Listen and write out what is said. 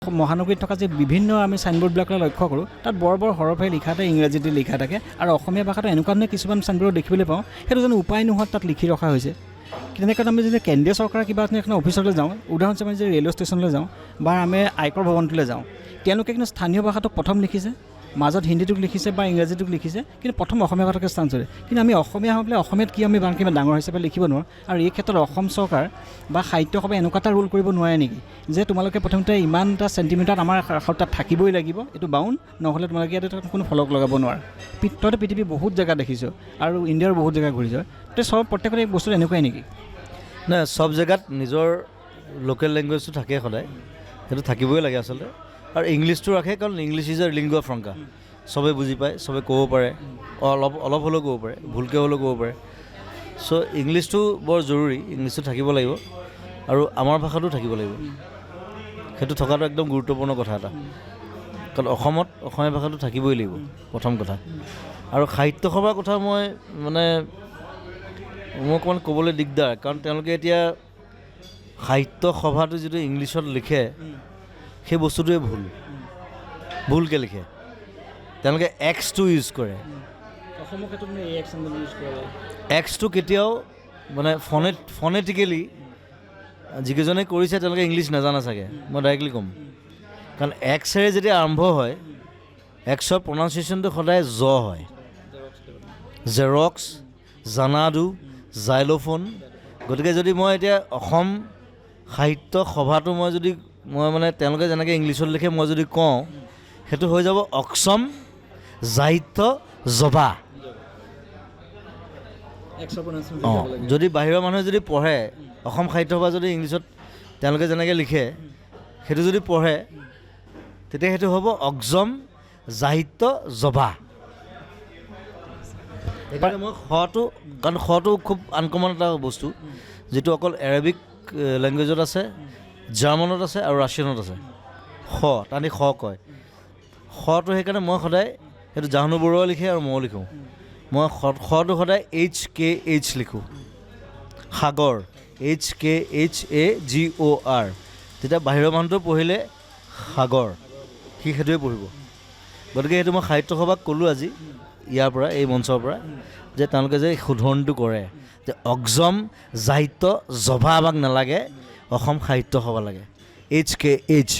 মহানগৰীত থকা যে বিভিন্ন আমি চাইনবোৰ্ডবিলাকলৈ লক্ষ্য কৰোঁ তাত বৰ বৰ হৰফে লিখা থাকে, ইংৰাজীতে লিখা থাকে আৰু অসমীয়া ভাষাটো এনেকুৱা ধৰণে কিছুমান চাইনবোৰ্ড দেখিবলৈ পাওঁ সেইটো যেন উপায় নোহোৱাত তাত লিখি ৰখা হৈছে। তেনেকৈ আমি যদি কেন্দ্ৰীয় চৰকাৰৰ কিবা এখন অফিচলৈ যাওঁ, উদাহৰণস্বৰূপে আমি যদি ৰেলৱে ষ্টেচনলৈ যাওঁ বা আমি আয়কৰ ভৱনটোলৈ যাওঁ, তেওঁলোকে কিন্তু স্থানীয় ভাষাটোক প্ৰথম লিখিছে, মাজত হিন্দীটোক লিখিছে বা ইংৰাজীটোক লিখিছে, কিন্তু প্ৰথম অসমীয়া ভাষাটোকে স্থান চলে। কিন্তু আমি অসমীয়া হৈ পেলাই অসমীয়াত কি আমি কিমান ডাঙৰ হিচাপে লিখিব নোৱাৰোঁ। আৰু এই ক্ষেত্ৰত অসম চৰকাৰ বা সাহিত্য সভাই এনেকুৱা এটা ৰোল কৰিব নোৱাৰে নেকি যে তোমালোকে প্ৰথমতে ইমানটা চেণ্টিমিটাৰত আমাৰ তাত থাকিবই লাগিব, এইটো বাউণ্ড, নহ'লে তোমালোকে ইয়াতে কোনো ফলক লগাব নোৱাৰা। তইতো পৃথিৱীৰ বহুত জেগা দেখিছোঁ আৰু ইণ্ডিয়াৰ বহুত জেগা ঘূৰিছ, তই চব প্ৰত্যেকতে বস্তুটো এনেকুৱাই নেকি? নাই, চব জেগাত নিজৰ লোকেল লেংগুৱেজটো থাকে সদায়, সেইটো থাকিবই লাগে আচলতে। আৰু ইংলিছটো ৰাখে কাৰণ English is a lingua franca, চবেই বুজি পায়, চবেই ক'ব পাৰে, অলপ হ'লেও ক'ব পাৰে, ভুলকৈ হ'লেও ক'ব পাৰে। চ' ইংলিছটো বৰ জৰুৰী, ইংলিছটো থাকিব লাগিব আৰু আমাৰ ভাষাটো থাকিব লাগিব। সেইটো থকাটো একদম গুৰুত্বপূৰ্ণ কথা এটা, কাৰণ অসমত অসমীয়া ভাষাটো থাকিবই লাগিব প্ৰথম কথা। আৰু সাহিত্য সভাৰ কথা মই অকণমান ক'বলৈ দিগদাৰ, কাৰণ তেওঁলোকে এতিয়া সাহিত্য সভাটো যিটো ইংলিছত লিখে সেই বস্তুটোৱে ভুলকৈ লিখে। তেওঁলোকে এক্সটো ইউজ কৰে, এক্সটো কেতিয়াও ফনেটিকেলি যিকেইজনে কৰিছে তেওঁলোকে ইংলিছ নাজানে চাগে, মই ডাইৰেক্টলি ক'ম। কাৰণ এক্সেৰে যেতিয়া আৰম্ভ হয়, এক্সৰ প্ৰনাউন্সিয়েশ্যনটো সদায় জ হয়। Xerox, Xanadu, xylophone. গতিকে যদি মই এতিয়া অসম সাহিত্য সভাটো মই তেওঁলোকে যেনেকৈ ইংলিছত লিখে মই যদি কওঁ, সেইটো হৈ যাব অক্ষম সাহিত্য জবা। যদি বাহিৰৰ মানুহে যদি পঢ়ে অসম সাহিত্য সভা যদি ইংলিছত তেওঁলোকে যেনেকৈ লিখে সেইটো যদি পঢ়ে, তেতিয়া সেইটো হ'ব অক্ষম সাহিত্য জবা। সেইকাৰণে মই খটো খুব আনকমন এটা বস্তু, যিটো অকল এৰাবিক লেংগুৱেজত আছে, জাৰ্মানত আছে আৰু ৰাছিয়ানত আছে। তাহাঁতি খ কয়। খটো সেইকাৰণে মই সদায় সেইটো জাহ্নু বৰুৱা লিখে আৰু মই লিখোঁ, মই খটো সদায় HKH লিখোঁ। সাগৰ HKHAGOR। তেতিয়া বাহিৰৰ মানুহটো পঢ়িলে সাগৰ, সি সেইটোৱে পঢ়িব। গতিকে সেইটো মই সাহিত্য সভাক ক'লোঁ আজি ইয়াৰ পৰা, এই মঞ্চৰ পৰা, যে তেওঁলোকে যে শুধৰণিটো কৰে যে অক্ষম সাহিত্য জভা আমাক নালাগে, অসম সাহিত্য সভা লাগে, HKH।